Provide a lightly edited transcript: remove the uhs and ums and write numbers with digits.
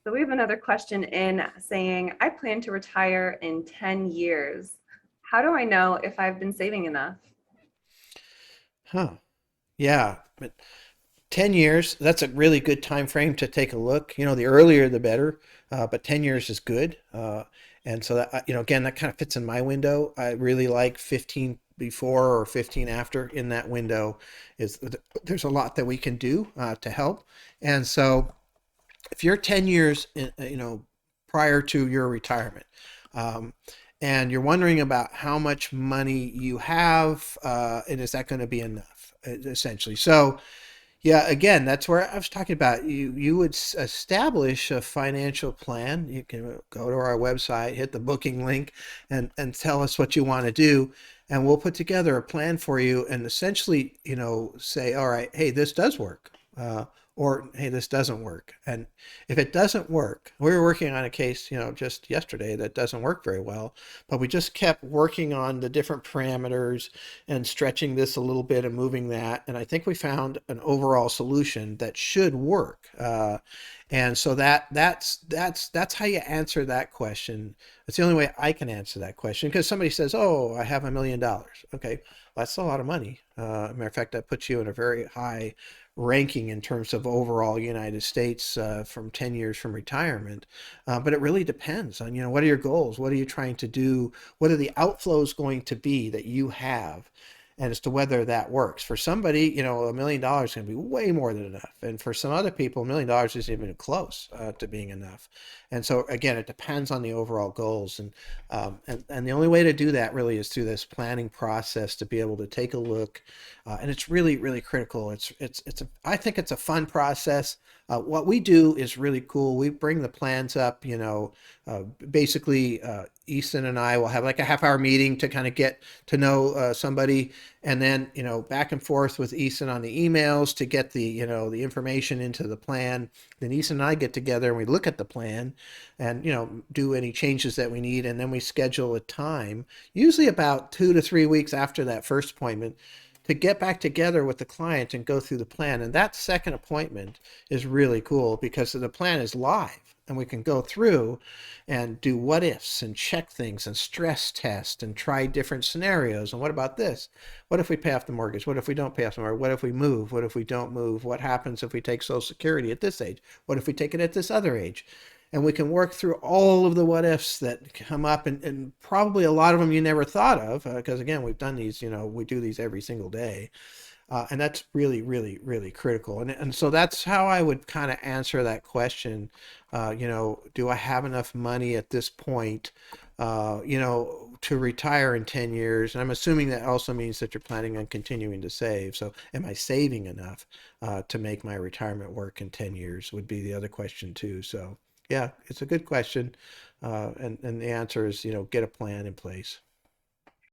So we have another question in saying, I plan to retire in 10 years. How do I know if I've been saving enough? Huh. Yeah. But 10 years, that's a really good time frame to take a look. The earlier the better, but 10 years is good. And so that, again, that kind of fits in my window. I really like 15 before or 15 after in that window is there's a lot that we can do to help. And so if you're 10 years, prior to your retirement, um, and you're wondering about how much money you have, and is that going to be enough, essentially. So, yeah, again, that's where I was talking about. You would establish a financial plan. You can go to our website, hit the booking link, and tell us what you want to do, and we'll put together a plan for you, and essentially, say, all right, hey, this does work, or hey, this doesn't work. And if it doesn't work, we were working on a case, just yesterday that doesn't work very well, but we just kept working on the different parameters and stretching this a little bit and moving that. And I think we found an overall solution that should work. And so that's how you answer that question. It's the only way I can answer that question because somebody says, "Oh, I have $1 million." Okay, well, that's a lot of money. Matter of fact, that puts you in a very high ranking in terms of overall United States from 10 years from retirement. But it really depends on, what are your goals? What are you trying to do? What are the outflows going to be that you have? And as to whether that works. For somebody, $1 million is going to be way more than enough. And for some other people, $1 million isn't even close to being enough. And so again, it depends on the overall goals. And the only way to do that really is through this planning process to be able to take a look. And it's really, really critical. I think it's a fun process. What we do is really cool. We bring the plans up, basically, Easton and I will have like a half-hour meeting to kind of get to know somebody, and then back and forth with Easton on the emails to get the information into the plan. Then Easton and I get together and we look at the plan, and do any changes that we need, and then we schedule a time, usually about 2 to 3 weeks after that first appointment, to get back together with the client and go through the plan. And that second appointment is really cool because the plan is live and we can go through and do what ifs and check things and stress test and try different scenarios. And what about this? What if we pay off the mortgage? What if we don't pay off the mortgage? What if we move? What if we don't move? What happens if we take Social Security at this age? What if we take it at this other age? And we can work through all of the what ifs that come up, and probably a lot of them you never thought of because again, we've done these, we do these every single day. And that's really, really, really critical. And so that's how I would kind of answer that question. Do I have enough money at this point, to retire in 10 years? And I'm assuming that also means that you're planning on continuing to save. So am I saving enough to make my retirement work in 10 years would be the other question too. So yeah, it's a good question. And the answer is, get a plan in place.